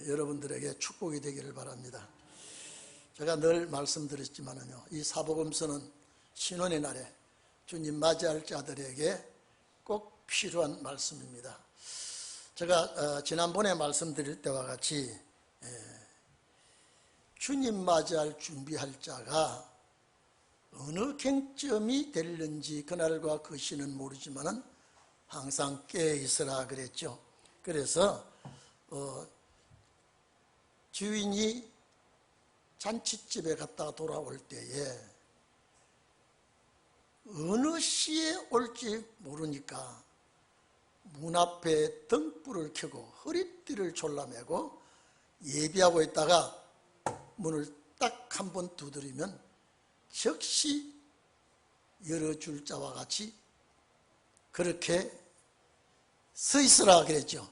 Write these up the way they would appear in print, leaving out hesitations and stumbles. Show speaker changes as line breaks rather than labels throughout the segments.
여러분들에게 축복이 되기를 바랍니다. 제가 늘 말씀드렸지만은요, 이 사복음서는 신혼의 날에 주님 맞이할 자들에게 꼭 필요한 말씀입니다. 제가 지난번에 말씀드릴 때와 같이 주님 맞이할 준비할 자가 어느 갱점이 될는지 그날과 그 시는 모르지만은 항상 깨어 있으라 그랬죠. 그래서 주인이 잔치집에 갔다가 돌아올 때에 어느 시에 올지 모르니까 문 앞에 등불을 켜고 허리띠를 졸라매고 예비하고 있다가 문을 딱 한 번 두드리면 즉시 열어줄 자와 같이 그렇게 서 있으라 그랬죠.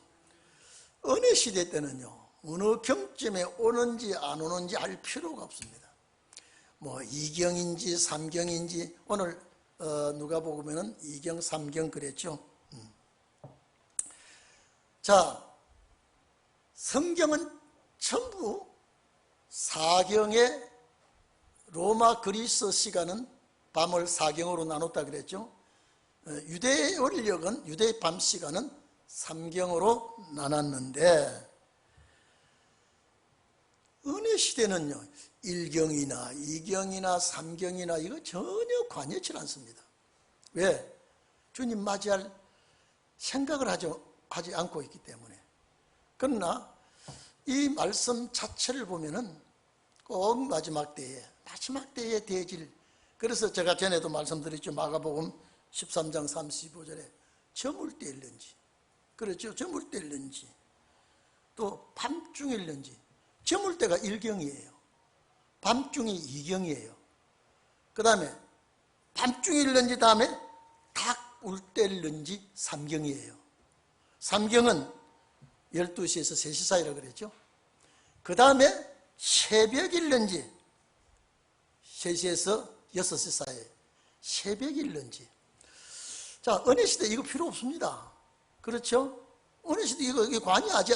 어느 시대 때는요, 어느 경점에 오는지 안 오는지 알 필요가 없습니다. 뭐 2경인지 3경인지 오늘 누가복음에는 2경 3경 그랬죠. 자, 성경은 전부 4경의 로마 그리스 시간은 밤을 4경으로 나눴다 그랬죠. 유대의 원력은 유대의 밤 시간은 3경으로 나눴는데 은혜 시대는요 1경이나 2경이나 3경이나 이거 전혀 관여치 않습니다. 왜? 주님 맞이할 생각을 하지 않고 있기 때문에. 그러나 이 말씀 자체를 보면은 꼭 마지막 때에 대질. 그래서 제가 전에도 말씀드렸죠. 마가복음 13장 35절에 저물 때일는지, 그렇죠, 저물 때일는지, 또 밤중일는지. 저물 때가 1경이에요. 밤중이 2경이에요. 그 다음에 밤중일는지 다음에 닭 울 때일는지 3경이에요. 3경은 12시에서 3시 사이라고 그랬죠. 그 다음에 새벽일는지 3시에서 6시 사이, 새벽일는지. 자, 은혜시대 이거 필요 없습니다. 그렇죠? 은혜시대 이거 관여하지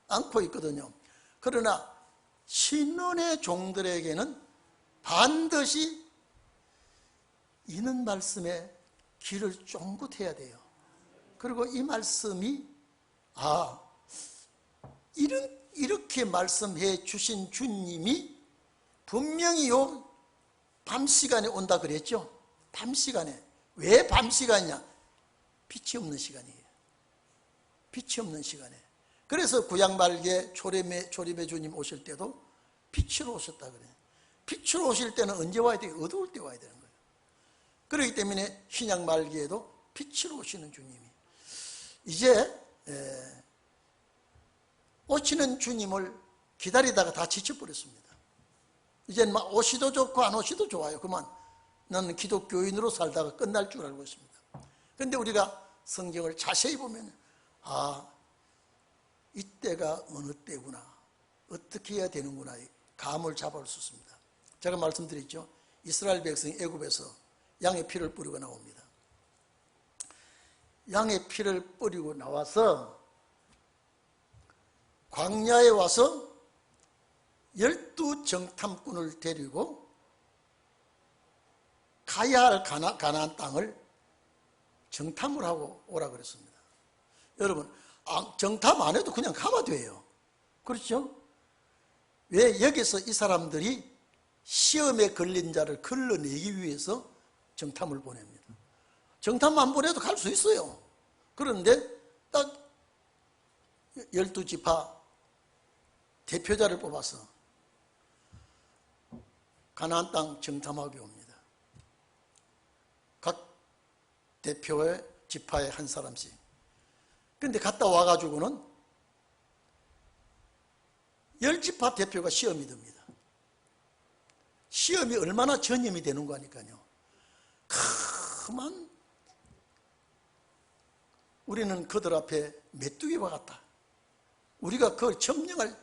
않고 있거든요. 그러나 신론의 종들에게는 반드시 있는 말씀에 귀를 쫑긋해야 돼요. 그리고 이 말씀이 이렇게 말씀해 주신 주님이 분명히 요 밤시간에 온다 그랬죠. 밤시간에. 왜 밤시간이냐? 빛이 없는 시간이에요. 빛이 없는 시간에. 그래서 구약 말기에 초림의 주님 오실 때도 빛으로 오셨다 그래요. 빛으로 오실 때는 언제 와야 돼요? 어두울 때 와야 되는 거예요. 그렇기 때문에 신약 말기에도 빛으로 오시는 주님이 이제 오시는 주님을 기다리다가 다 지쳐버렸습니다. 이제는 막 오시도 좋고 안 오시도 좋아요. 그만 나는 기독교인으로 살다가 끝날 줄 알고 있습니다. 그런데 우리가 성경을 자세히 보면 이때가 어느 때구나, 어떻게 해야 되는구나 감을 잡을 수 있습니다. 제가 말씀드렸죠. 이스라엘 백성이 애굽에서 양의 피를 뿌리고 나옵니다. 양의 피를 뿌리고 나와서 광야에 와서 12정탐꾼을 데리고 가야 할 가나안 땅을 정탐을 하고 오라 그랬습니다. 여러분, 정탐 안 해도 그냥 가면 돼요. 그렇죠? 왜? 여기서 이 사람들이 시험에 걸린 자를 걸러내기 위해서 정탐을 보냅니다. 정탐 안 보내도 갈 수 있어요. 그런데 딱 12지파 대표자를 뽑아서 가나안 땅 정탐하게 옵니다. 각 대표의 지파에 한 사람씩. 그런데 갔다 와가지고는 10지파 대표가 시험이 듭니다. 시험이 얼마나 전염이 되는 거니까요. 그만 우리는 그들 앞에 메뚜기와 같다. 우리가 그걸 점령할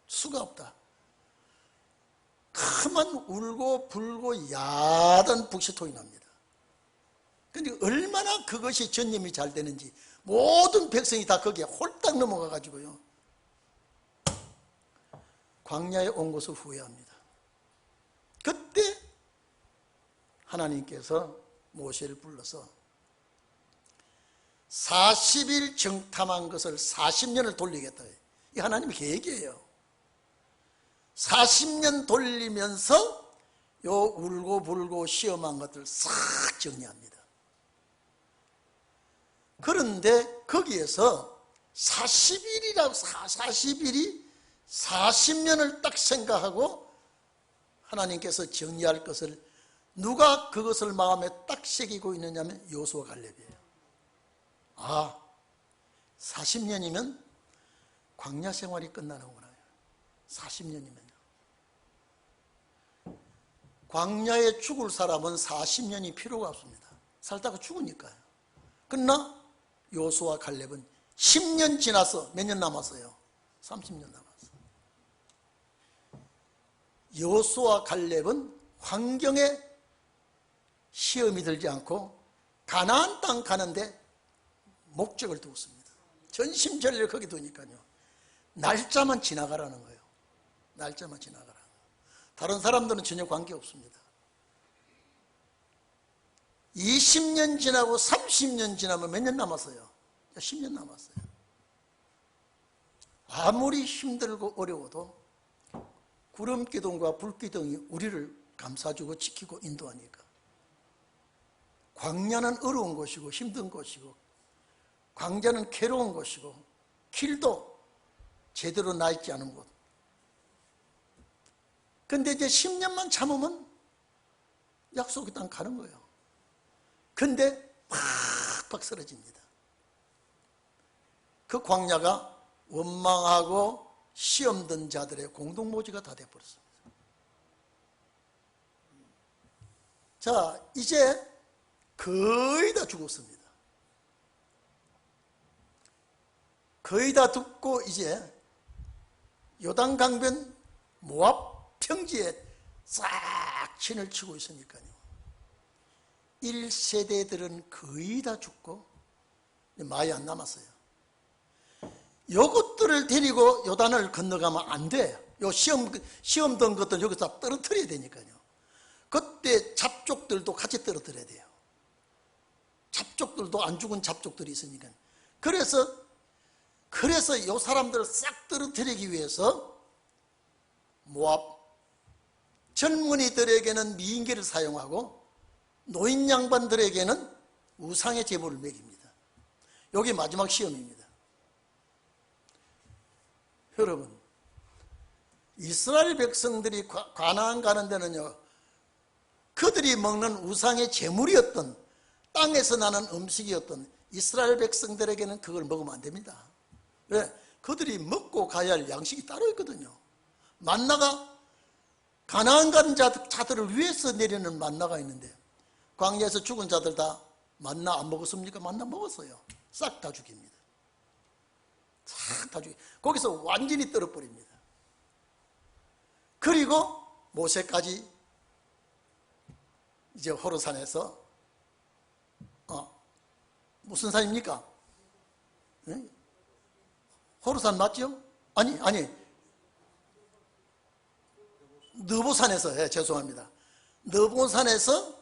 수가 없다. 그만 울고 불고 야단 북시통이 납니다. 그런데 얼마나 그것이 전염이 잘 되는지 모든 백성이 다 거기에 홀딱 넘어가 가지고요. 광야에 온 것을 후회합니다. 그때 하나님께서 모세를 불러서 40일 정탐한 것을 40년을 돌리겠다. 이 하나님의 계획이에요. 40년 돌리면서 요 울고불고 시험한 것들 싹 정리합니다. 그런데 거기에서 40일이 40년을 딱 생각하고 하나님께서 정리할 것을 누가 그것을 마음에 딱 새기고 있느냐면 여호수아 갈렙이에요. 40년이면 광야 생활이 끝나는구나. 40년이면요. 광야에 죽을 사람은 40년이 필요가 없습니다. 살다가 죽으니까요. 그러나 여호수아 갈렙은 10년 지나서 몇 년 남았어요? 30년 남았어요. 여호수아 갈렙은 환경에 시험이 들지 않고 가나안 땅 가는데 목적을 두었습니다. 전심전력을 거기 두니까요. 날짜만 지나가라는 거예요. 날짜만 지나가라는 거예요. 다른 사람들은 전혀 관계없습니다. 20년 지나고 30년 지나면 몇 년 남았어요? 10년 남았어요. 아무리 힘들고 어려워도 구름기둥과 불기둥이 우리를 감싸주고 지키고 인도하니까. 광야는 어려운 곳이고 힘든 곳이고 광야는 괴로운 곳이고 길도 제대로 나 있지 않은 곳. 근데 이제 10년만 참으면 약속의 땅 가는 거예요. 근데 팍팍 쓰러집니다. 그 광야가 원망하고 시험 든 자들의 공동모지가 다 되어버렸습니다. 자, 이제 거의 다 죽었습니다. 거의 다 죽고 이제 요단강변 모압 평지에 싹 진을 치고 있으니까요. 1세대들은 거의 다 죽고 많이 안 남았어요. 요것들을 데리고 요단을 건너가면 안 돼요. 요 시험 든 것들 여기서 떨어뜨려야 되니까요. 그때 잡족들도 같이 떨어뜨려야 돼요. 잡족들도 안 죽은 잡족들이 있으니까. 그래서 요 사람들을 싹 떨어뜨리기 위해서 모압 젊은이들에게는 미인계를 사용하고 노인 양반들에게는 우상의 제물을 먹입니다. 이게 마지막 시험입니다. 여러분, 이스라엘 백성들이 가나안 가는 데는요, 그들이 먹는 우상의 제물이었던 땅에서 나는 음식이었던 이스라엘 백성들에게는 그걸 먹으면 안 됩니다. 왜? 그들이 먹고 가야 할 양식이 따로 있거든요. 만나가 가나안 가는 자들을 위해서 내리는 만나가 있는데 광야에서 죽은 자들 다 만나 안 먹었습니까? 만나 먹었어요. 싹 다 죽입니다. 싹 다 죽입니다. 거기서 완전히 떨어버립니다. 그리고 모세까지 이제 호르산에서 무슨 산입니까? 네? 호르산 맞죠? 아니 느보산에서, 죄송합니다. 느보산에서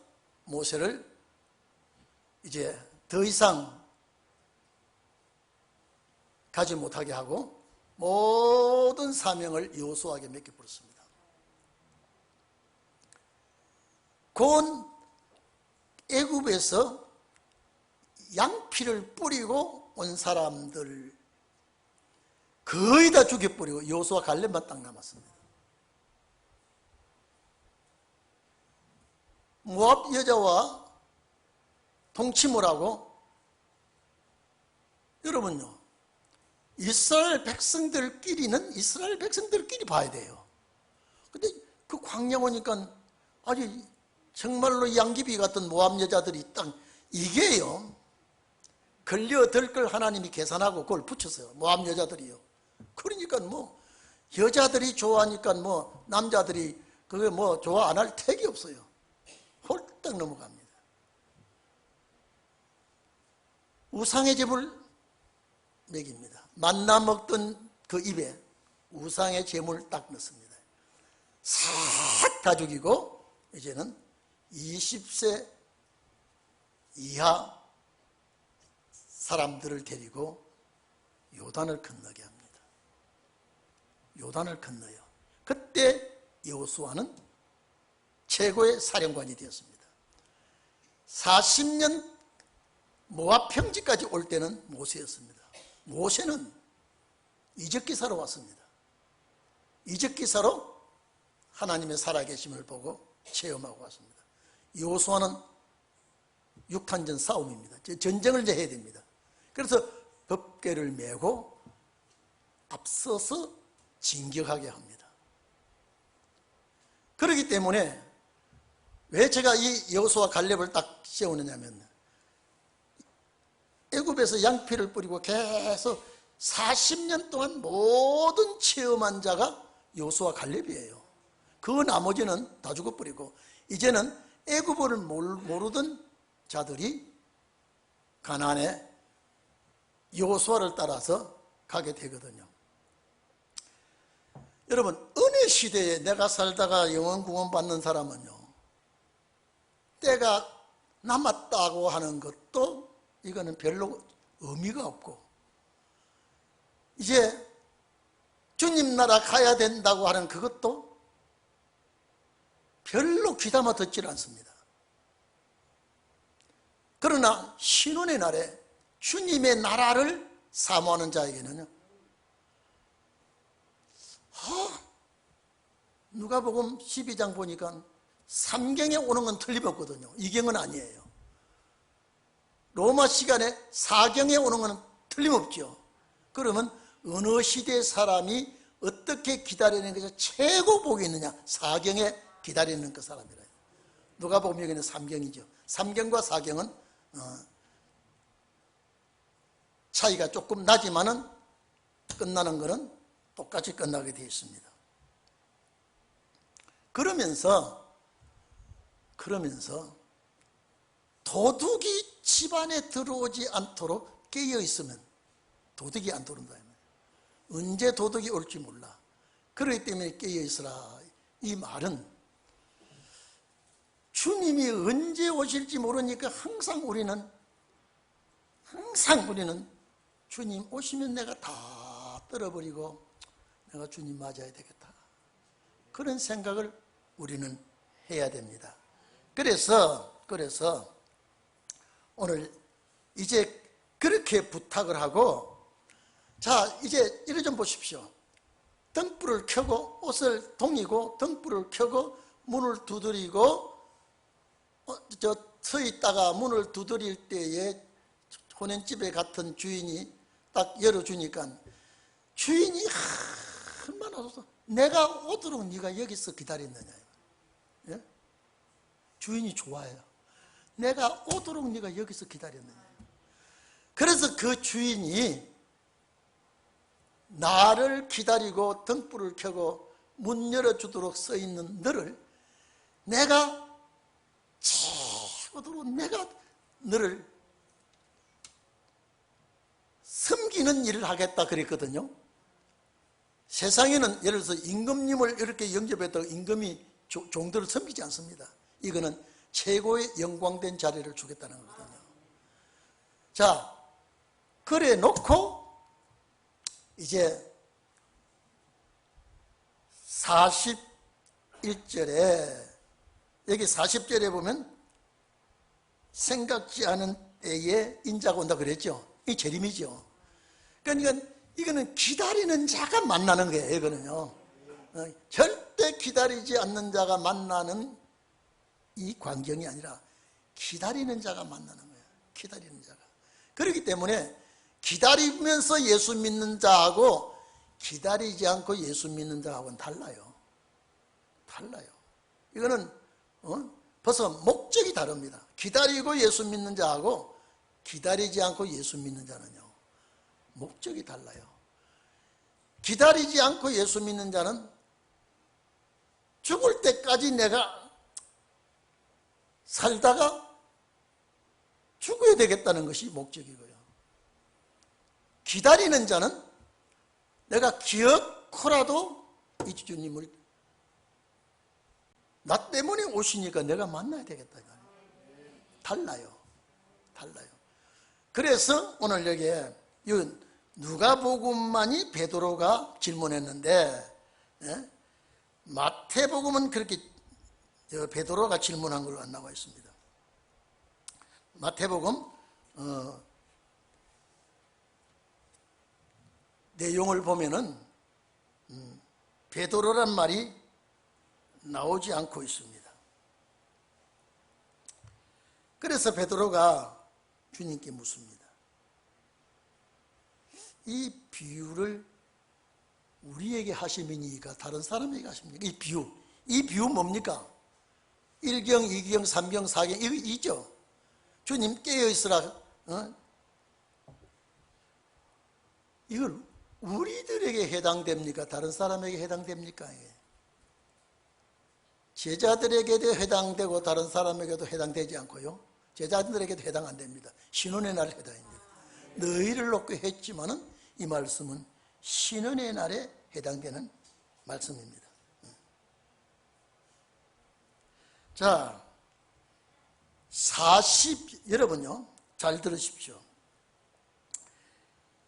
모세를 이제 더 이상 가지 못하게 하고 모든 사명을 여호수아에게 맡겨버렸습니다. 곧 애굽에서 양피를 뿌리고 온 사람들 거의 다 죽여버리고 여호수아 갈렙만 딱 남았습니다. 모압 여자와 동침을 하고, 여러분요, 이스라엘 백성들끼리는 이스라엘 백성들끼리 봐야 돼요. 근데 그 광야 오니까 아주 정말로 양귀비 같은 모압 여자들이 딱, 이게요, 걸려들 걸 하나님이 계산하고 그걸 붙였어요. 모압 여자들이요. 그러니까 뭐 여자들이 좋아하니까 뭐 남자들이 그게 뭐 좋아 안 할 택이 없어요. 홀딱 넘어갑니다. 우상의 제물 먹입니다. 만나 먹던 그 입에 우상의 제물을 딱 넣습니다. 싹 다 죽이고 이제는 20세 이하 사람들을 데리고 요단을 건너게 합니다. 요단을 건너요. 그때 여호수아는 최고의 사령관이 되었습니다. 40년 모압 평지까지 올 때는 모세였습니다. 모세는 이적기사로 왔습니다. 이적기사로 하나님의 살아계심을 보고 체험하고 왔습니다. 여호수아는 육탄전 싸움입니다. 전쟁을 이제 해야 됩니다. 그래서 법궤를 메고 앞서서 진격하게 합니다. 그렇기 때문에 왜 제가 이 여호수아 갈렙을 딱 세우느냐면 애굽에서 양피를 뿌리고 계속 40년 동안 모든 체험한 자가 여호수아 갈렙이에요. 그 나머지는 다 죽어버리고 이제는 애굽을 모르던 자들이 가나안에 여호수아를 따라서 가게 되거든요. 여러분, 은혜 시대에 내가 살다가 영원 구원 받는 사람은요, 때가 남았다고 하는 것도 이거는 별로 의미가 없고, 이제 주님 나라 가야 된다고 하는 그것도 별로 귀담아 듣질 않습니다. 그러나 신혼의 날에 주님의 나라를 사모하는 자에게는요, 누가복음 12장 보니까 3경에 오는 건 틀림없거든요. 2경은 아니에요. 로마 시간에 4경에 오는 건 틀림없죠. 그러면 어느 시대 사람이 어떻게 기다리는 것이 최고 복이 있느냐? 4경에 기다리는 그 사람이래요. 누가복음 여기는 3경이죠. 3경과 4경은 차이가 조금 나지만은 끝나는 것은 똑같이 끝나게 되어 있습니다. 그러면서 도둑이 집안에 들어오지 않도록 깨어 있으면 도둑이 안 들어온다. 언제 도둑이 올지 몰라. 그렇기 때문에 깨어 있으라. 이 말은 주님이 언제 오실지 모르니까 항상 우리는 주님 오시면 내가 다 떨어버리고 내가 주님 맞아야 되겠다. 그런 생각을 우리는 해야 됩니다. 그래서 오늘 이제 그렇게 부탁을 하고, 자, 이제 이래 좀 보십시오. 등불을 켜고 옷을 동이고 등불을 켜고 문을 두드리고 서 있다가 문을 두드릴 때에 혼인집에 같은 주인이 딱 열어주니까 주인이 얼마나 좋소. 내가 오도록 네가 여기서 기다렸느냐. 예? 주인이 좋아해요. 내가 오도록 네가 여기서 기다렸느냐. 그래서 그 주인이 나를 기다리고 등불을 켜고 문 열어주도록 써 있는 너를 내가 최고로 내가 너를 섬기는 일을 하겠다 그랬거든요. 세상에는 예를 들어서 임금님을 이렇게 영접했다고 임금이 종들을 섬기지 않습니다. 이거는 최고의 영광된 자리를 주겠다는 거거든요. 자, 그래 놓고 이제 41절에 여기 40절에 보면 생각지 않은 때에 인자가 온다 그랬죠. 이 재림이죠. 그러니까 이거는 기다리는 자가 만나는 거예요. 이거는요. 절대 기다리지 않는 자가 만나는 이 광경이 아니라 기다리는 자가 만나는 거예요. 기다리는 자가. 그렇기 때문에 기다리면서 예수 믿는 자하고 기다리지 않고 예수 믿는 자하고는 달라요. 이거는 벌써 목적이 다릅니다. 기다리고 예수 믿는 자하고 기다리지 않고 예수 믿는 자는요, 목적이 달라요. 기다리지 않고 예수 믿는 자는 죽을 때까지 내가 살다가 죽어야 되겠다는 것이 목적이고요. 기다리는 자는 내가 기억 않고라도 이 주님을 나 때문에 오시니까 내가 만나야 되겠다. 달라요. 그래서 오늘 여기에 누가복음만이 베드로가 질문했는데, 마태복음은 그렇게 베드로가 질문한 걸로 안 나와 있습니다. 마태복음 내용을 보면은 베드로란 말이 나오지 않고 있습니다. 그래서 베드로가 주님께 묻습니다. 이 비유를 우리에게 하심이니까 다른 사람에게 하십니까? 이 비유 뭡니까? 1경, 2경, 3경, 4경 이거 있죠? 주님 깨어있으라. 이걸 우리들에게 해당됩니까? 다른 사람에게 해당됩니까? 제자들에게도 해당되고 다른 사람에게도 해당되지 않고요, 제자들에게도 해당 안 됩니다. 신혼의 날에 해당입니다. 너희를 놓고 했지만은 이 말씀은 신혼의 날에 해당되는 말씀입니다. 자, 여러분요, 잘 들으십시오.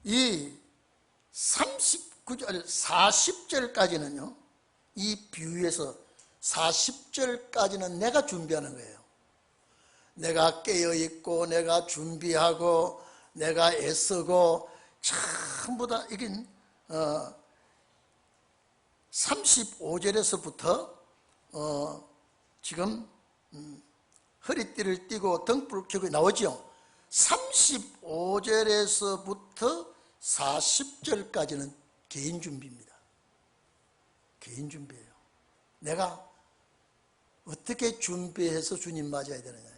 이 39절, 40절까지는요, 이 비유에서 40절까지는 내가 준비하는 거예요. 내가 깨어있고, 내가 준비하고, 내가 애쓰고, 전부 다 이긴 35절에서부터 지금 허리띠를 띠고 등불을 켜고 나오죠. 35절에서부터 40절까지는 개인 준비입니다. 개인 준비예요. 내가 어떻게 준비해서 주님 맞아야 되느냐.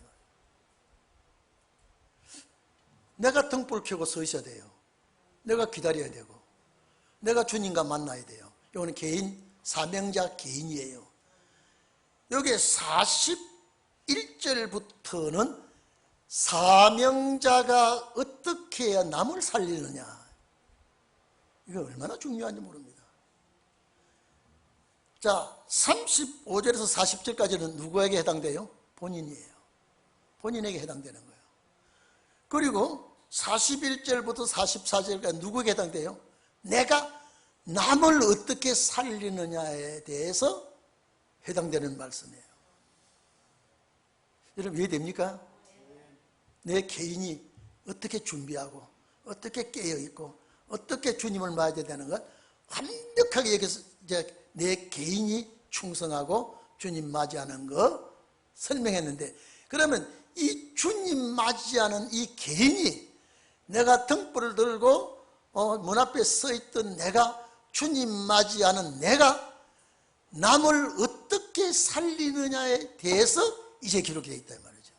내가 등불 켜고 서 있어야 돼요. 내가 기다려야 되고, 내가 주님과 만나야 돼요. 이거는 개인, 사명자 개인이에요. 여기 41절부터는 사명자가 어떻게 해야 남을 살리느냐. 이거 얼마나 중요한지 모릅니다. 자, 35절에서 40절까지는 누구에게 해당돼요? 본인이에요. 본인에게 해당되는 거예요. 그리고 41절부터 44절까지 누구에게 해당돼요? 내가 남을 어떻게 살리느냐에 대해서 해당되는 말씀이에요. 여러분 이해됩니까? 내 개인이 어떻게 준비하고, 어떻게 깨어있고, 어떻게 주님을 맞아야 되는 것 완벽하게 여기서 이제 내 개인이 충성하고 주님 맞이하는 거 설명했는데, 그러면 이 주님 맞이하는 이 개인이, 내가 등불을 들고 문 앞에 서 있던 내가, 주님 맞이하는 내가 남을 어떻게 살리느냐에 대해서 이제 기록이 되어 있다 이 말이죠.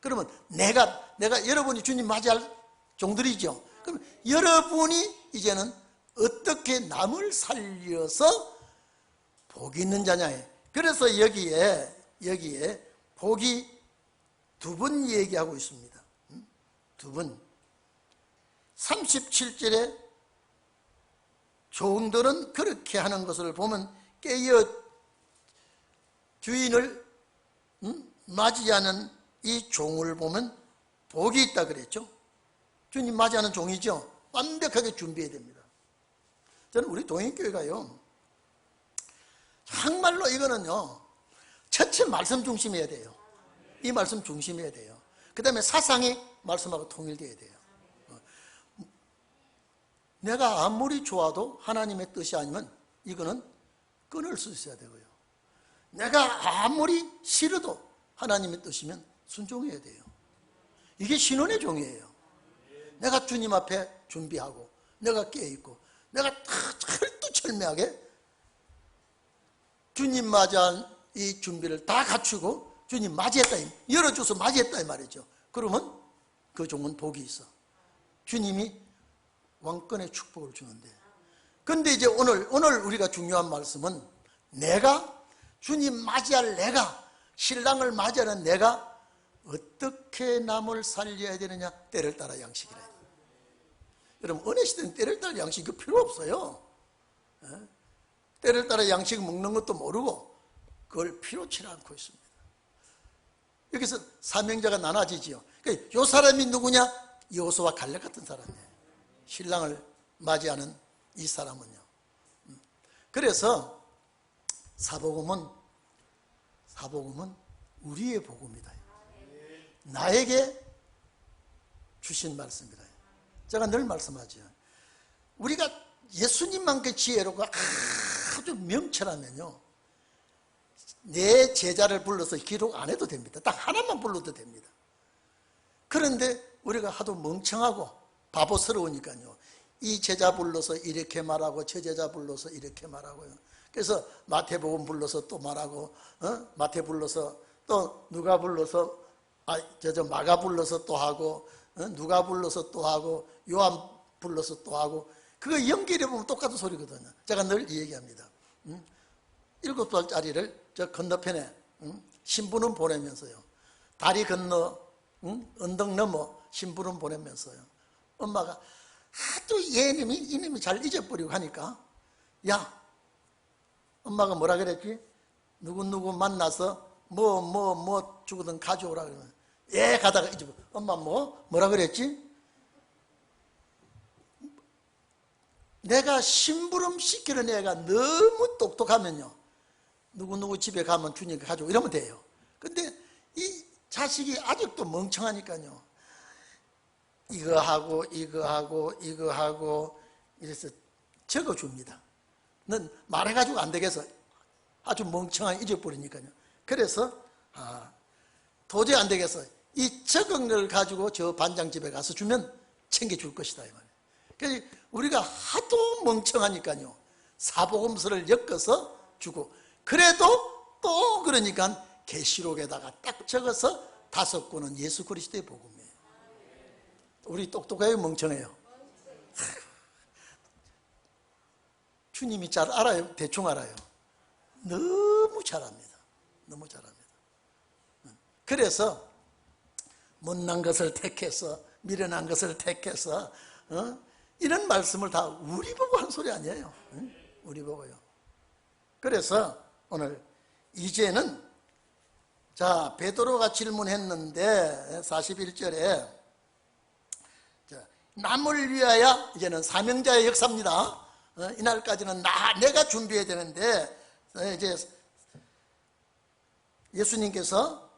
그러면 내가 여러분이 주님 맞이할 종들이죠. 그럼 여러분이 이제는 어떻게 남을 살려서 복이 있는 자냐. 그래서 여기에 복이 두 번 얘기하고 있습니다. 두 번. 37절에 종들은 그렇게 하는 것을 보면, 깨어 주인을 맞이하는 이 종을 보면 복이 있다 그랬죠. 주님 맞이하는 종이죠. 완벽하게 준비해야 됩니다. 저는 우리 동행교회가요, 정말로 이거는요, 첫째 말씀 중심해야 돼요. 이 말씀 중심해야 돼요. 그 다음에 사상이 말씀하고 통일돼야 돼요. 내가 아무리 좋아도 하나님의 뜻이 아니면 이거는 끊을 수 있어야 되고요. 내가 아무리 싫어도 하나님의 뜻이면 순종해야 돼요. 이게 신혼의 종이에요. 내가 주님 앞에 준비하고, 내가 깨어있고, 내가 다 철두철미하게 주님 맞이한 이 준비를 다 갖추고 주님 맞이했다, 열어줘서 맞이했다 이 말이죠. 그러면 그 종은 복이 있어. 주님이 왕권의 축복을 주는데. 근데 이제 오늘 우리가 중요한 말씀은, 내가 주님 맞이할 내가, 신랑을 맞이하는 내가 어떻게 남을 살려야 되느냐. 때를 따라 양식이라. 여러분, 어느 시대는 때를 따라 양식 이거 필요 없어요. 때를 따라 양식 먹는 것도 모르고 그걸 필요치 않고 있습니다. 여기서 사명자가 나눠지지요. 그러니까 이 사람이 누구냐? 여호수아와 갈렙 같은 사람이에요. 신랑을 맞이하는 이 사람은요. 그래서 사복음은 우리의 복음이다. 나에게 주신 말씀이다. 제가 늘 말씀하죠. 우리가 예수님만큼 지혜롭고 아주 명철하면요, 내 제자를 불러서 기록 안 해도 됩니다. 딱 하나만 불러도 됩니다. 그런데 우리가 하도 멍청하고 바보스러우니까요, 이 제자 불러서 이렇게 말하고 저 제자 불러서 이렇게 말하고요. 그래서 마태복음 불러서 또 말하고, 마태 불러서 또 누가 불러서 마가 불러서 또 하고, 누가 불러서 또 하고, 요한 불러서 또 하고, 그거 연결해 보면 똑같은 소리거든요. 제가 늘 이 얘기합니다. 7살짜리를 저 건너편에 신부름 보내면서요, 다리 건너 언덕 넘어 신부름 보내면서요, 엄마가 하도 이놈이 잘 잊어버리고 하니까, 야, 엄마가 뭐라 그랬지? 누구 만나서 뭐 주거든 가져오라 그러면, 예, 가다가 잊어버려. 엄마 뭐라 그랬지? 내가 심부름 시키는 애가 너무 똑똑하면요, 누구 집에 가면 주니까 가져오고 이러면 돼요. 근데 이 자식이 아직도 멍청하니까요, 이거 하고 이래서 적어줍니다. 넌 말해가지고 안 되겠어. 아주 멍청하게 잊어버리니까요. 그래서 도저히 안 되겠어. 이 적은 걸 가지고 저 반장 집에 가서 주면 챙겨줄 것이다, 이 말이에요. 그래서 우리가 하도 멍청하니까요, 사복음서를 엮어서 주고, 그래도 또 그러니까 계시록에다가 딱 적어서 5권은 예수 그리스도의 복음이에요. 우리 똑똑해요, 멍청해요? 주님이 잘 알아요? 대충 알아요? 너무 잘합니다. 너무 잘합니다. 그래서 못난 것을 택해서, 미련한 것을 택해서, 이런 말씀을 다 우리 보고 한 소리 아니에요. 우리 보고요. 그래서 오늘 이제는, 자, 베드로가 질문했는데 41절에 남을 위하여, 이제는 사명자의 역사입니다. 이날까지는 내가 준비해야 되는데, 이제 예수님께서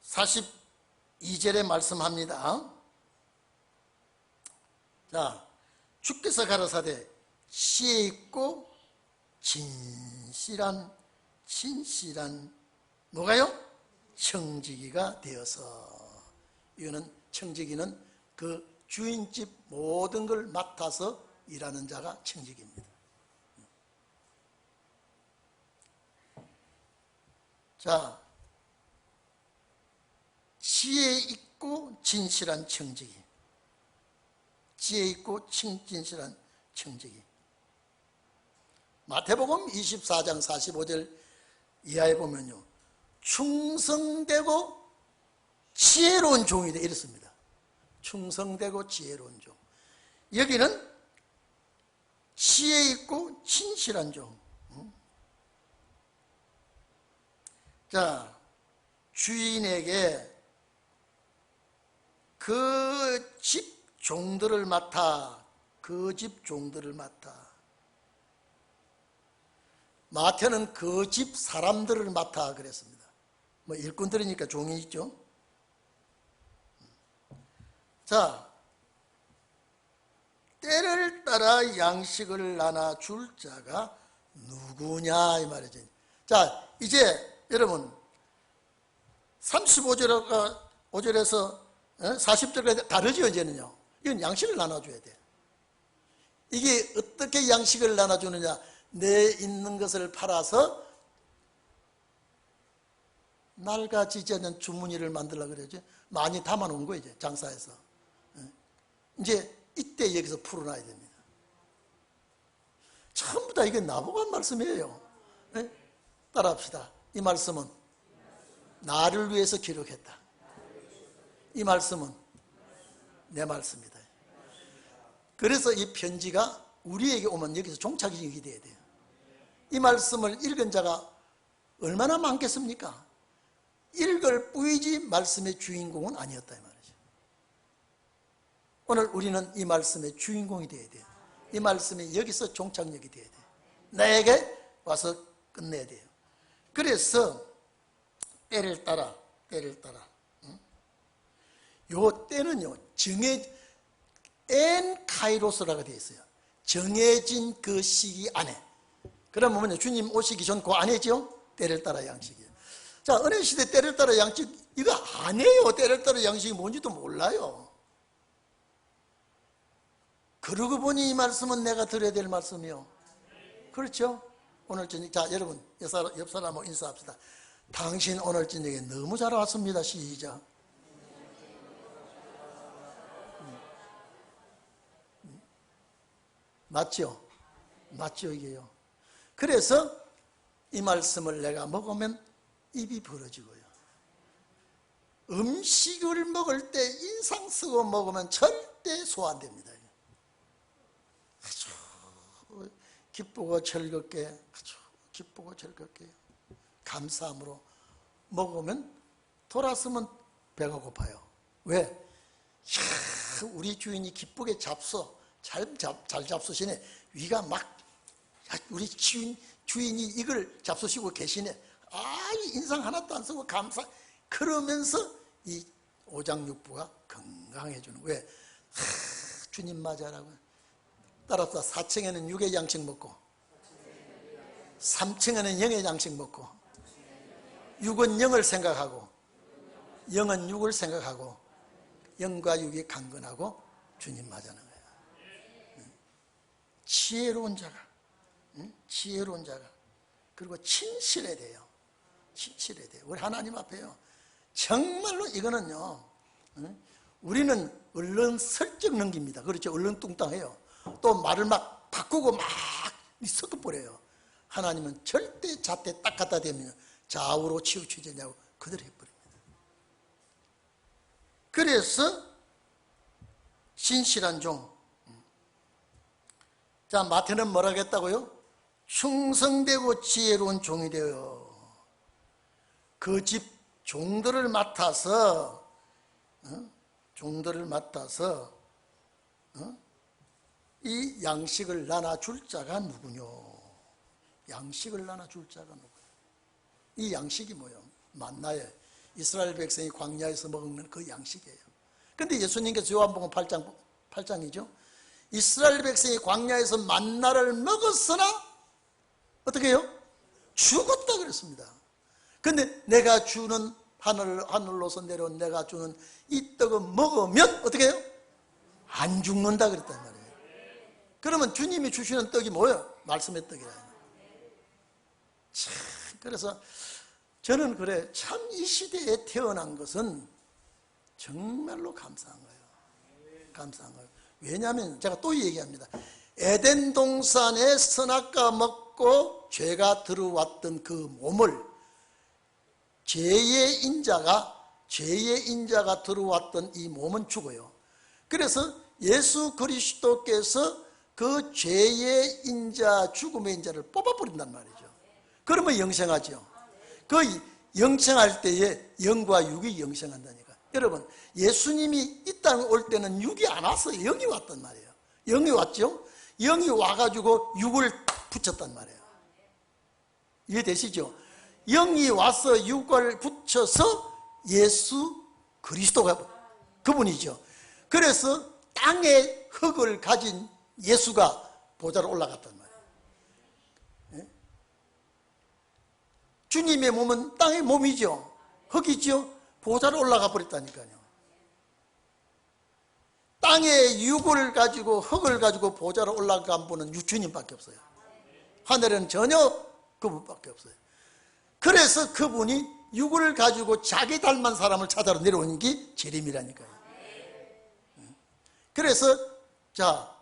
42절에 말씀합니다. 자, 주께서 가라사대 지혜 있고 진실한 뭐가요? 청지기가 되어서. 이거는 청지기는 그 주인집 모든 걸 맡아서 일하는 자가 청지기입니다. 자, 지혜 있고 진실한 청지기. 지혜 있고 진실한 청지기. 마태복음 24장 45절 이하에 보면요, 충성되고 지혜로운 종이다 이렇습니다. 충성되고 지혜로운 종. 여기는 지혜 있고 진실한 종. 자, 주인에게 그 집 종들을 맡아, 그 집 종들을 맡아. 마태는 그 집 사람들을 맡아 그랬습니다. 뭐 일꾼들이니까 종이 있죠. 자, 때를 따라 양식을 나눠 줄 자가 누구냐 이 말이죠. 자, 이제 여러분 35절에서 40절까지 다르죠. 이제는요, 이건 양식을 나눠줘야 돼. 이게 어떻게 양식을 나눠주느냐, 내 있는 것을 팔아서 낡아지지 않는 주머니를 만들려고 그러죠. 많이 담아놓은 거예요, 이제 장사해서. 이제 이때 여기서 풀어놔야 됩니다. 전부 다 이게 나보고 한 말씀이에요. 따라합시다. 이 말씀은 나를 위해서 기록했다. 이 말씀은 내 말씀이다. 그래서 이 편지가 우리에게 오면 여기서 종착역이 돼야 돼요. 이 말씀을 읽은 자가 얼마나 많겠습니까? 읽을 뿐이지 말씀의 주인공은 아니었다 이 말이죠. 오늘 우리는 이 말씀의 주인공이 돼야 돼요. 이 말씀이 여기서 종착역이 돼야 돼요. 나에게 와서 끝내야 돼요. 그래서 때를 따라 요 때는요 엔 카이로스라고 되어 있어요. 정해진 그 시기 안에. 그러면 주님 오시기 전 그 안에죠. 때를 따라 양식이에요. 자, 은혜 시대 때를 따라 양식 이거 안 해요. 때를 따라 양식이 뭔지도 몰라요. 그러고 보니 이 말씀은 내가 들어야 될 말씀이요. 그렇죠? 오늘 저녁, 자 여러분 옆 사람하고 인사합시다. 당신 오늘 저녁에 너무 잘 왔습니다. 시작. 맞죠? 맞죠 이게요. 그래서 이 말씀을 내가 먹으면 입이 벌어지고요. 음식을 먹을 때 인상 쓰고 먹으면 절대 소화 안 됩니다. 아주 기쁘고 즐겁게 아주 기쁘고 즐겁게 감사함으로 먹으면 돌아서면 배가 고파요. 왜? 우리 주인이 기쁘게 잡숴 잘 잡수시네. 위가 막 우리 주인이 이걸 잡수시고 계시네. 인상 하나도 안 쓰고 감사. 그러면서 이 오장육부가 건강해지는. 왜? 주님 맞아라고. 따라서 4층에는 6의 양식 먹고 3층에는 0의 양식 먹고 6은 0을 생각하고 0은 6을 생각하고 0과 6이 강건하고 주님 맞아는 거예요. 지혜로운 자가 그리고 친실해야 돼요. 친실해야 돼요. 우리 하나님 앞에요. 정말로 이거는요. 우리는 얼른 슬쩍 넘깁니다. 그렇죠? 얼른 뚱땅해요. 또 말을 막 바꾸고 막 섞어버려요. 하나님은 절대 잣대 딱 갖다 대면 좌우로 치우치지냐고 그대로 해버립니다. 그래서 신실한 종. 자, 마태는 뭐라고 했다고요? 충성되고 지혜로운 종이 되어 그 집 종들을 맡아서 이 양식을 나눠줄 자가 누구뇨? 양식을 나눠줄 자가 누구요? 이 양식이 뭐예요? 만나에 이스라엘 백성이 광야에서 먹는 그 양식이에요. 근데 예수님께서 요한복음 8장이죠. 이스라엘 백성이 광야에서 만나를 먹었으나 어떻게 해요? 죽었다 그랬습니다. 근데 내가 주는 하늘로서 내려온 내가 주는 이 떡을 먹으면 어떻게 해요? 안 죽는다 그랬단 말이에요. 그러면 주님이 주시는 떡이 뭐예요? 말씀의 떡이라. 참, 그래서 저는 그래 참 이 시대에 태어난 것은 정말로 감사한 거예요. 감사한 거예요. 왜냐하면 제가 또 얘기합니다. 에덴 동산에 선악과 먹고 죄가 들어왔던 그 몸을 죄의 인자가 들어왔던 이 몸은 죽어요. 그래서 예수 그리스도께서 그 죄의 인자, 죽음의 인자를 뽑아버린단 말이죠. 그러면 영생하죠. 그 영생할 때에 영과 육이 영생한다니까. 여러분, 예수님이 이 땅에 올 때는 육이 안 왔어요. 영이 왔단 말이에요. 영이 왔죠? 영이 와가지고 육을 붙였단 말이에요. 이해되시죠? 영이 와서 육을 붙여서 예수 그리스도가 그분이죠. 그래서 땅의 흙을 가진 예수가 보좌로 올라갔단 말이에요. 예? 주님의 몸은 땅의 몸이죠. 흙이죠. 보좌로 올라가 버렸다니까요. 땅의 육을 가지고 흙을 가지고 보좌로 올라간 분은 주님밖에 없어요. 하늘에는 전혀 그분밖에 없어요. 그래서 그분이 육을 가지고 자기 닮은 사람을 찾아러 내려오는 게 재림이라니까요. 그래서 자,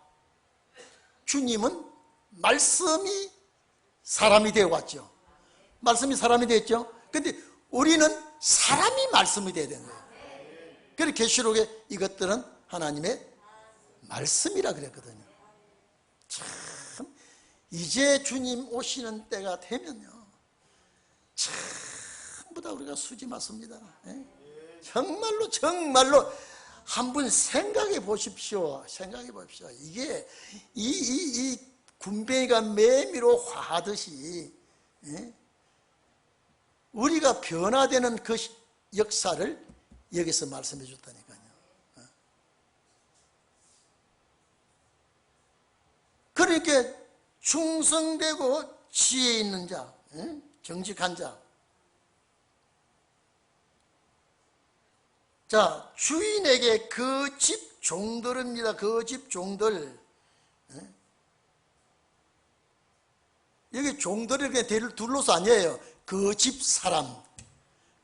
주님은 말씀이 사람이 되어 왔죠. 말씀이 사람이 됐죠. 근데 우리는 사람이 말씀이 되어야 되는 거예요. 그래서 계시록에 이것들은 하나님의 말씀이라 그랬거든요. 참 이제 주님 오시는 때가 되면요, 전부 다 우리가 수지 맞습니다. 정말로 정말로 한번 생각해 보십시오. 생각해 보십시오. 이게 이 군뱅이가 매미로 화하듯이 우리가 변화되는 그 역사를 여기서 말씀해 줬다니까요. 그러니까 충성되고 지혜 있는 자, 정직한 자, 자, 주인에게 그 집 종들입니다. 그 집 종들. 여기 종들을 그냥 대를 둘러서 아니에요. 그 집 사람,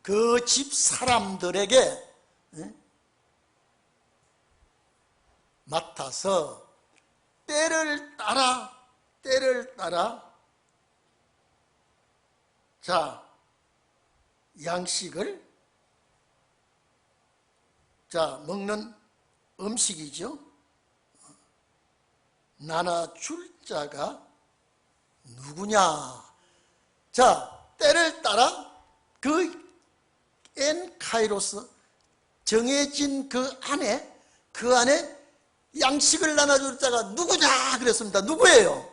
그 집 사람들에게 맡아서 때를 따라 자, 양식을, 자, 먹는 음식이죠. 나눠줄 자가 누구냐? 자, 때를 따라 그 엔카이로스, 정해진 그 안에 양식을 나눠줄 자가 누구냐 그랬습니다. 누구예요?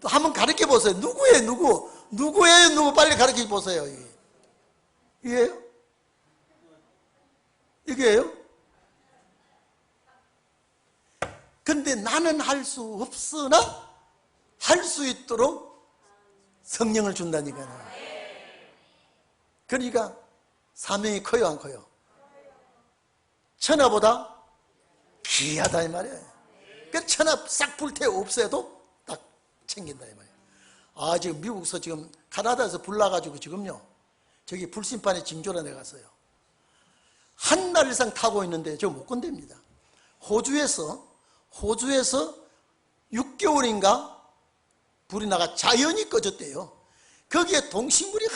한번 가르쳐 보세요. 누구예요? 누구예요? 누구? 빨리 가르쳐 보세요. 이게요? 이게요? 근데 나는 할 수 없으나 할 수 있도록 성령을 준다니까요. 그러니까 사명이 커요, 안 커요? 천하보다 귀하다 이 말이에요. 그 천하 싹 불태워 없애도 딱 챙긴다 이 말이에요. 아, 지금 미국에서 지금 카나다에서 불 나가지고 지금요, 저기 불심판에 징조라 내갔어요. 한 달 이상 타고 있는데 저 못 건댑니다. 호주에서 6개월인가 불이 나가 자연히 꺼졌대요. 거기에 동식물이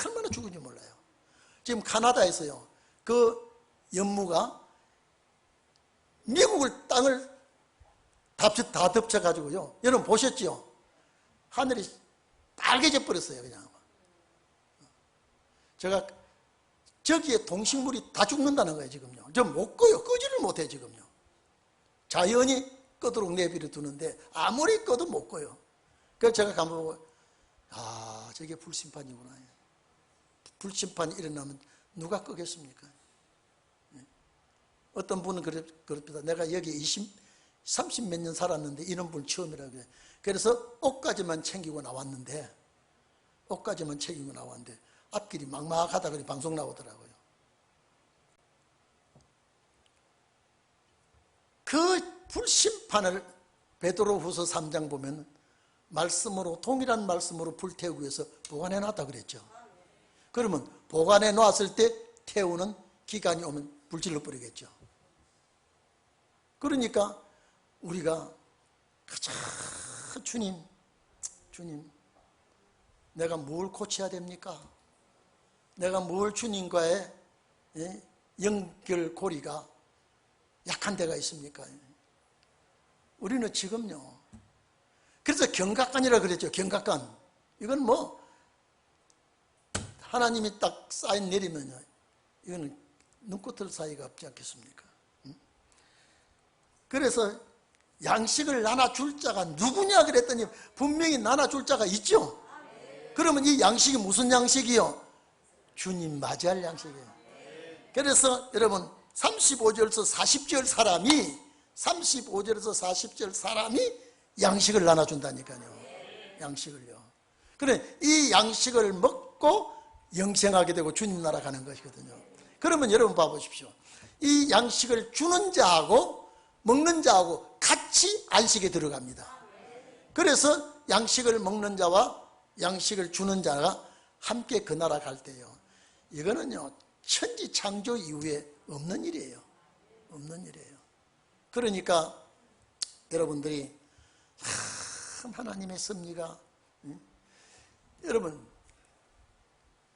얼마나 죽은지 몰라요. 지금 카나다에서요, 그 연무가 미국을 땅을 다 덮쳐가지고요, 여러분 보셨죠? 하늘이 빨개져 버렸어요. 그냥 제가 저기에 동식물이 다 죽는다는 거예요. 지금요, 저 못 꺼요. 끄지를 못해. 지금요, 자연이 끄도록 내비를 두는데 아무리 꺼도 못 꺼요. 그래서 제가 가만 보고, 아, 저게 불심판이구나. 불심판이 일어나면 누가 끄겠습니까? 어떤 분은 그럽니다. 내가 여기 30 몇 년 살았는데 이런 분 처음이라고 해요. 그래서 옷까지만 챙기고 나왔는데 앞길이 막막하다 그래 방송 나오더라고요. 그 불심판을 베드로후서 3장 보면 말씀으로, 동일한 말씀으로 불태우기 위해서 보관해 놨다 그랬죠. 그러면 보관해 놨을 때 태우는 기간이 오면 불질러 버리겠죠. 그러니까 우리가 가자, 주님, 내가 뭘 고쳐야 됩니까? 내가 뭘 주님과의 연결고리가 약한 데가 있습니까? 우리는 지금요, 그래서 경각관이라 그랬죠. 경각관. 이건 뭐 하나님이 딱 사인 내리면요, 이거는 눈꽃들 사이가 없지 않겠습니까? 그래서 양식을 나눠줄 자가 누구냐 그랬더니 분명히 나눠줄 자가 있죠. 그러면 이 양식이 무슨 양식이요? 주님 맞이할 양식이에요. 그래서 여러분 35절에서 40절 사람이 양식을 나눠준다니까요. 양식을요. 그래, 이 양식을 먹고 영생하게 되고 주님 나라 가는 것이거든요. 그러면 여러분 봐보십시오. 이 양식을 주는 자하고 먹는 자하고 같이 안식에 들어갑니다. 그래서 양식을 먹는 자와 양식을 주는 자가 함께 그 나라 갈 때요, 이거는요 천지 창조 이후에 없는 일이에요. 그러니까 여러분들이 하나님의 섭리가, 여러분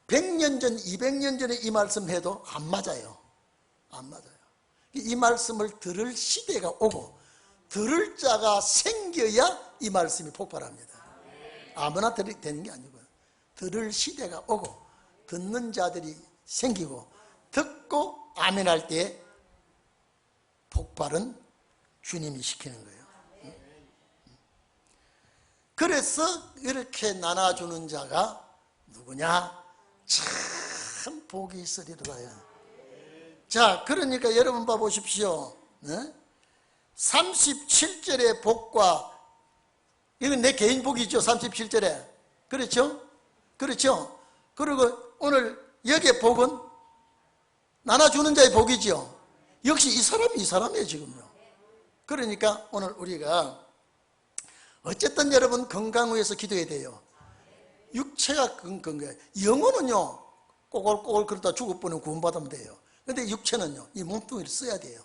100년 전 200년 전에 이 말씀 해도 안 맞아요. 이 말씀을 들을 시대가 오고 들을 자가 생겨야 이 말씀이 폭발합니다. 아무나 되는 게 아니고요. 들을 시대가 오고 듣는 자들이 생기고 듣고 아멘할 때 폭발은 주님이 시키는 거예요. 그래서 이렇게 나눠주는 자가 누구냐? 참 복이 있으리로다요. 자, 그러니까 여러분 봐보십시오. 37절의 복과, 이건 내 개인 복이죠. 37절에. 그렇죠? 그렇죠? 그리고 오늘 여기에 복은 나눠주는 자의 복이죠. 역시 이 사람이에요 지금요. 그러니까 오늘 우리가 어쨌든 여러분 건강 위해서 기도해야 돼요. 육체가 건강해. 영혼은요 꼬골꼬골 그러다 죽을 뻔은 구원받으면 돼요. 근데 육체는요 이 몸뚱이를 써야 돼요.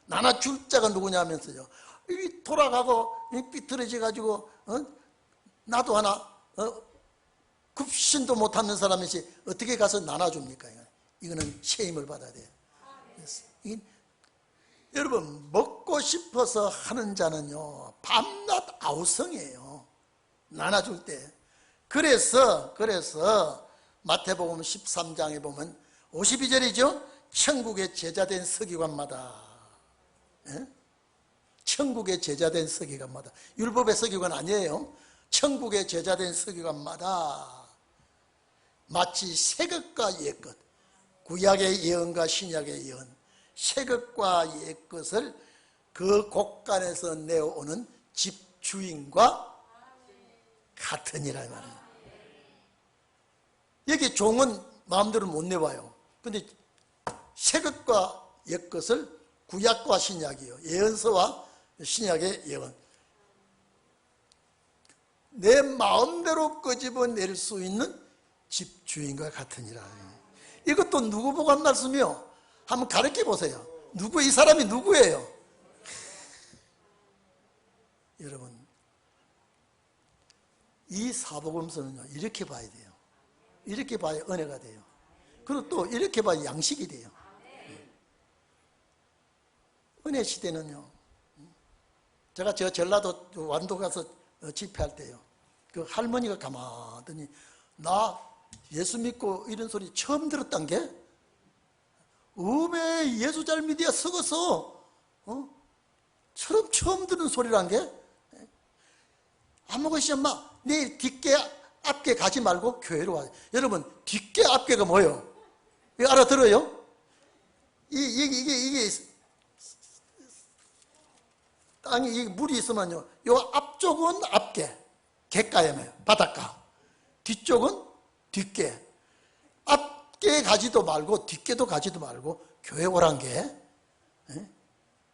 나눠줄 자가 누구냐 하면서요, 이 돌아가고 삐뚤어져 가지고 나도 하나 급신도 못하는 사람이지 어떻게 가서 나눠줍니까? 이거는 책임을 받아야 돼요. 여러분 먹고 싶어서 하는 자는요 밤낮 아우성이에요. 나눠줄 때. 그래서 마태복음 13장에 보면 52절이죠. 천국의 제자된 서기관마다, 천국의 제자된 서기관마다, 율법의 서기관 아니에요. 천국의 제자된 서기관마다 마치 새것과 옛것, 구약의 예언과 신약의 예언, 새것과 옛것을 그 곳간에서 내어오는 집주인과 같으니라 말이에요. 여기 종은 마음대로 못 내와요. 근데 새것과 옛것을 구약과 신약이요, 예언서와 신약의 예언, 내 마음대로 끄집어낼 수 있는 집주인과 같으니라. 이것도 누구 보고 한 말씀이요? 한번 가르쳐 보세요. 이 사람이 누구예요? 여러분, 이 사복음서는요 이렇게 봐야 돼요. 이렇게 봐야 은혜가 돼요. 그리고 또 이렇게 봐야 양식이 돼요. 은혜 시대는요, 제가 전라도 완도 가서 집회할 때요, 그 할머니가 가만히 나 예수 믿고 이런 소리 처음 들었단 게, 음에 예수 잘 믿어야 썩어서 처럼 듣는 소리란 게, 아무것이 엄마 내일 뒷게 앞게 가지 말고 교회로 와. 여러분 뒷게 앞게가 뭐예요? 이거 알아들어요? 이게 땅에 물이 있으면요, 요 앞쪽은 앞게, 갯가예요, 바닷가. 뒤쪽은 뒷게. 앞게 가지도 말고 뒷게도 가지도 말고 교회 오란 게.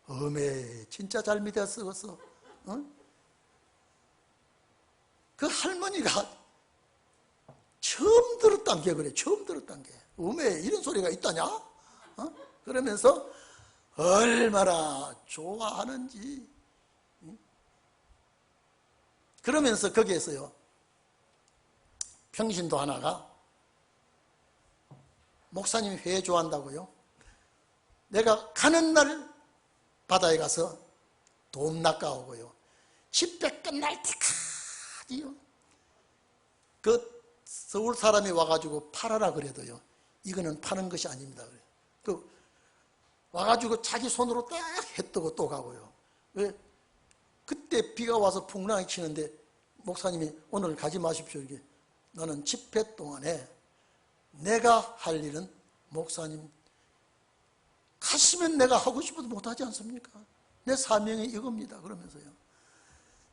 어메 진짜 잘 믿어 쓰겠어. 그 할머니가 처음 들었단 게 그래. 처음 들었단 게. 어메 이런 소리가 있다냐? 그러면서 얼마나 좋아하는지. 그러면서 거기에서요, 평신도 하나가 목사님이 회 좋아한다고요? 내가 가는 날 바다에 가서 돔 낚아오고요, 집회 끝날 때까지요, 그 서울 사람이 와가지고 팔아라 그래도요, 이거는 파는 것이 아닙니다. 그 와가지고 자기 손으로 딱 해뜨고 또 가고요. 왜? 그때 비가 와서 풍랑이 치는데 목사님이 오늘 가지 마십시오. 이게 나는 집회 동안에 내가 할 일은 목사님 가시면 내가 하고 싶어도 못하지 않습니까? 내 사명이 이겁니다. 그러면서요,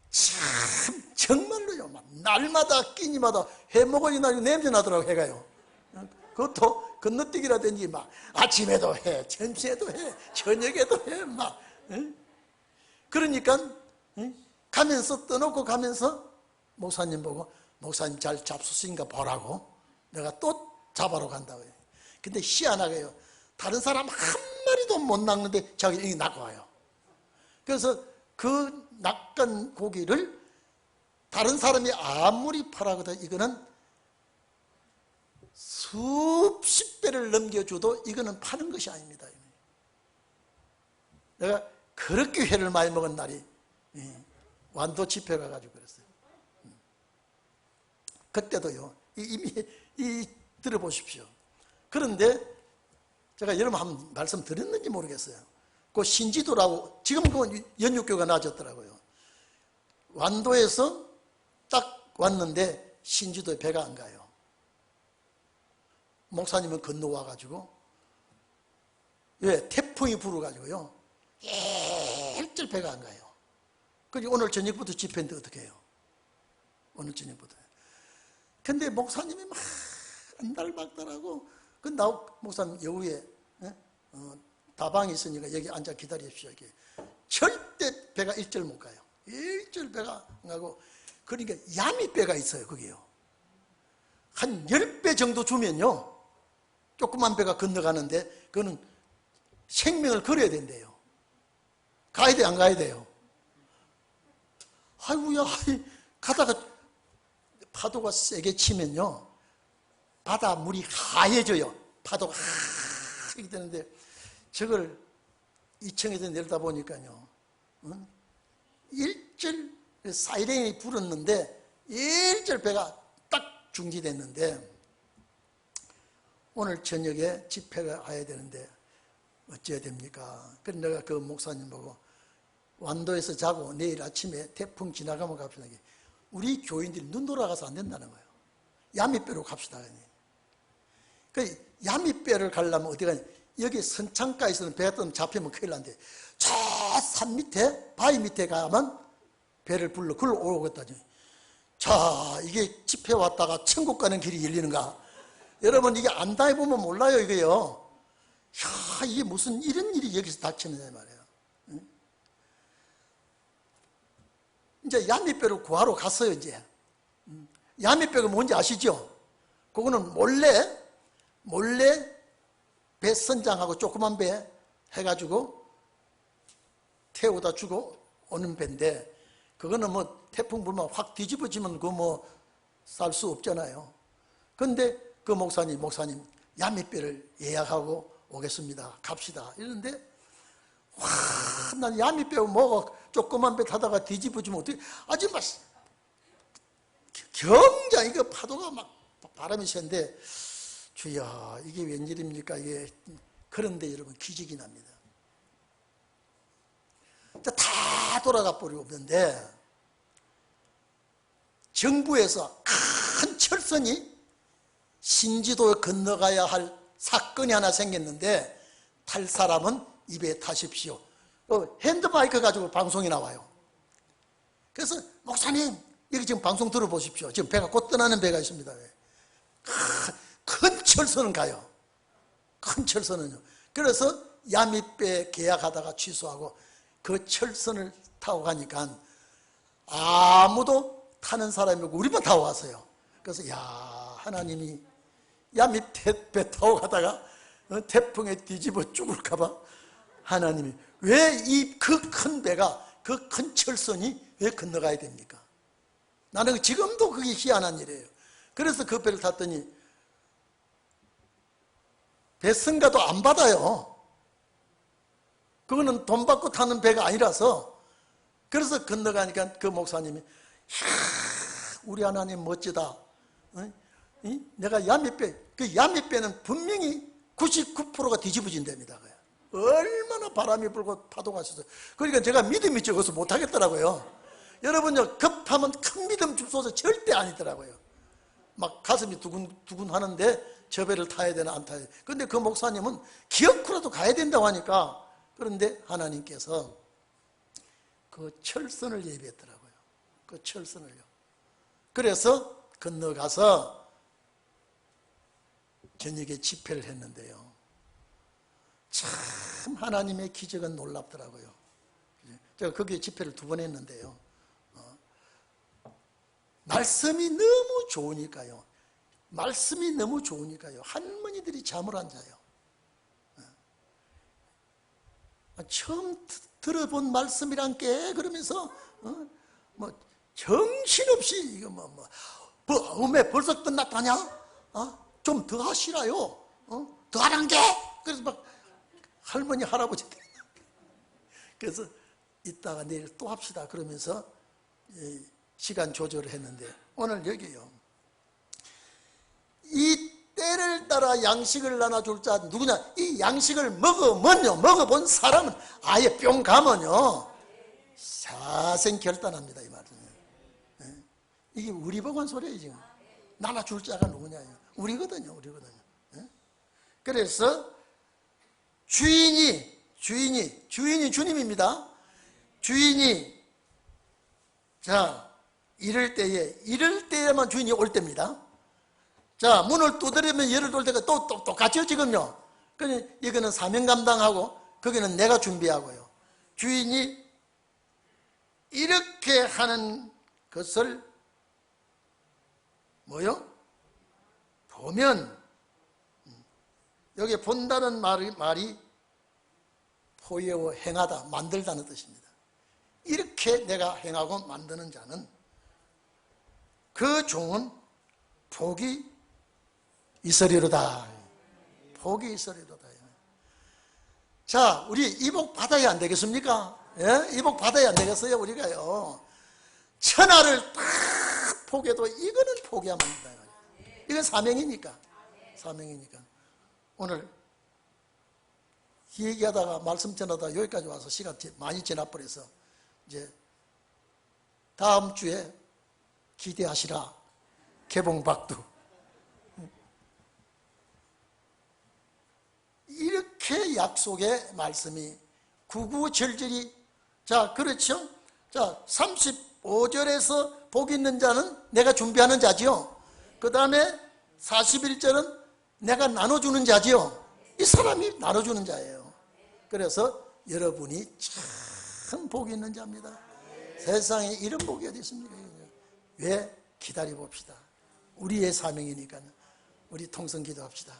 참 정말로요, 날마다 끼니마다 해먹으니 나고 냄새 나더라고. 해가요. 그것도 건너뛰기라든지 막 아침에도 해, 점심에도 해, 저녁에도 해, 막. 그러니까 가면서 떠놓고 가면서 목사님 보고, 목사님 잘 잡수신가 보라고 내가 또 잡아러 간다고 해요. 근데 희한하게요, 다른 사람 한 마리도 못 낚는데 자기 낚고 와요. 그래서 그 낚은 고기를 다른 사람이 아무리 팔아거든 이거는 수십 배를 넘겨줘도 이거는 파는 것이 아닙니다. 내가 그렇게 회를 많이 먹은 날이 완도 집회 가가지고 그랬어요. 그때도요. 이미 들어보십시오. 그런데 제가 여러분 한 말씀 드렸는지 모르겠어요. 그 신지도라고 지금 그 연육교가 나아졌더라고요. 완도에서 딱 왔는데 신지도에 배가 안 가요. 목사님은 건너와가지고 왜? 태풍이 불어가지고요. 일절 배가 안 가요. 그리고 오늘 저녁부터 집회인데 어떻게 해요? 오늘 저녁부터. 근데 목사님이 막 안달박달하고 그 목사님 여우에 다방이 있으니까 여기 앉아 기다리십시오. 여기. 절대 배가 일절 못 가요. 일절 배가 안 가고 그러니까 야미배가 있어요. 거기요. 한 10배 정도 주면요. 조그만 배가 건너가는데 그거는 생명을 걸어야 된대요. 가야 돼, 안 가야 돼요? 아이고야, 가다가 파도가 세게 치면요. 바다 물이 하얘져요. 파도가 하얘게 되는데 저걸 2층에서 내려다 보니까요. 일절 사이렌이 불었는데 일절 배가 딱 중지됐는데 오늘 저녁에 집회가 가야 되는데 어찌해야 됩니까? 그래서 내가 그 목사님 보고 완도에서 자고 내일 아침에 태풍 지나가면 갑시다. 우리 교인들이 눈 돌아가서 안 된다는 거예요. 야미배로 갑시다. 그 야미배를 가려면 어디 가냐? 여기 선창가에서는 배가 뜨면 잡히면 큰일 난대. 저 산 밑에 바위 밑에 가면 배를 불러 글로 오겠다. 자, 이게 집회 왔다가 천국 가는 길이 열리는가? 여러분 이게 안 다해보면 몰라요 이거요. 야, 이게 무슨 이런 일이 여기서 닥치느냐 말이에요. 응? 이제 야미배를 구하러 갔어요 이제. 야미배가 뭔지 아시죠? 그거는 몰래 배 선장하고 조그만 배 해가지고 태우다 주고 오는 배인데 그거는 뭐 태풍 불면 확 뒤집어지면 그거 뭐 살 수 없잖아요. 근데 그 목사님 야미배를 예약하고 오겠습니다. 갑시다. 이러는데 와, 난 야미배 뭐가 조그만 배 타다가 뒤집어지면 어떻게 아주 막 경장 이거 파도가 막 바람이 센데 주야 이게 웬일입니까? 이게 그런데 여러분 기적이 납니다. 다 돌아가 버리고 없는데 정부에서 큰 철선이 신지도에 건너가야 할 사건이 하나 생겼는데 탈 사람은 입에 타십시오. 핸드바이크 가지고 방송이 나와요. 그래서 목사님 여기 지금 방송 들어보십시오. 지금 배가 곧 떠나는 배가 있습니다. 큰 철선은 가요. 큰 철선은요. 그래서 야미배 계약하다가 취소하고 그 철선을 타고 가니까 아무도 타는 사람이 없고 우리만 타고 왔어요. 그래서 야 하나님이 야미배 타고 가다가 태풍에 뒤집어 죽을까봐 하나님이 왜 이 그 큰 배가 그 큰 철선이 왜 건너가야 됩니까? 나는 지금도 그게 희한한 일이에요. 그래서 그 배를 탔더니 배승가도 안 받아요. 그거는 돈 받고 타는 배가 아니라서. 그래서 건너가니까 그 목사님이 우리 하나님 멋지다. 내가 야미배, 그 야미배는 분명히 99%가 뒤집어진답니다. 얼마나 바람이 불고 파도가 있어서. 그러니까 제가 믿음이 적어서 못하겠더라고요. 여러분요, 급하면 큰 믿음 줍소서 절대 아니더라고요. 막 가슴이 두근두근 하는데 저 배를 타야 되나 안 타야 되나. 근데 그 목사님은 기어코라도 가야 된다고 하니까. 그런데 하나님께서 그 철선을 예비했더라고요. 그 철선을요. 그래서 건너가서 저녁에 집회를 했는데요. 참 하나님의 기적은 놀랍더라고요. 제가 거기에 집회를 2번 했는데요. 말씀이 너무 좋으니까요. 말씀이 너무 좋으니까요. 할머니들이 잠을 안 자요. 처음 들어본 말씀이란 게 그러면서 뭐 정신없이 이거 왜 벌써 끝났다냐? 좀 더 하시라요. 더 하란 게. 그래서 막 할머니 할아버지들이 그래서 이따가 내일 또 합시다 그러면서 시간 조절을 했는데 오늘 여기요. 이 때를 따라 양식을 나눠줄 자 누구냐? 이 양식을 먹어본 사람은 아예 뿅 가면요 사생 결단합니다. 이 말은. 이게 우리 보고 한 소리예요. 지금 나눠줄 자가 누구냐요? 우리거든요. 그래서 주인이 주님입니다. 주인이 자 이럴 때에만 주인이 올 때입니다. 자 문을 두드리면 열을 돌 때가 또 똑같죠 지금요. 그러니 이거는 사명 감당하고 거기는 내가 준비하고요. 주인이 이렇게 하는 것을 뭐요? 보면 여기 본다는 말이 포예어 행하다 만들다는 뜻입니다. 이렇게 내가 행하고 만드는 자는 그 종은 복이 있으리로다. 복이 있으리로다. 자, 우리 이 복 받아야 안 되겠습니까? 예? 이 복 받아야 안 되겠어요? 우리가요. 천하를 다 포기해도 이거는 포기하면 안 된다. 이건 사명이니까. 오늘 얘기하다가 말씀 전하다가 여기까지 와서 시간 많이 지나버려서 이제 다음 주에 기대하시라. 개봉박두. 이렇게 약속의 말씀이 구구절절히 자 그렇죠? 자 35절에서 복 있는 자는 내가 준비하는 자지요. 그 다음에 41절은 내가 나눠주는 자지요. 이 사람이 나눠주는 자예요. 그래서 여러분이 참 복이 있는 자입니다. 세상에 이런 복이 어디 있습니까? 왜? 기다려 봅시다. 우리의 사명이니까 우리 통성 기도합시다.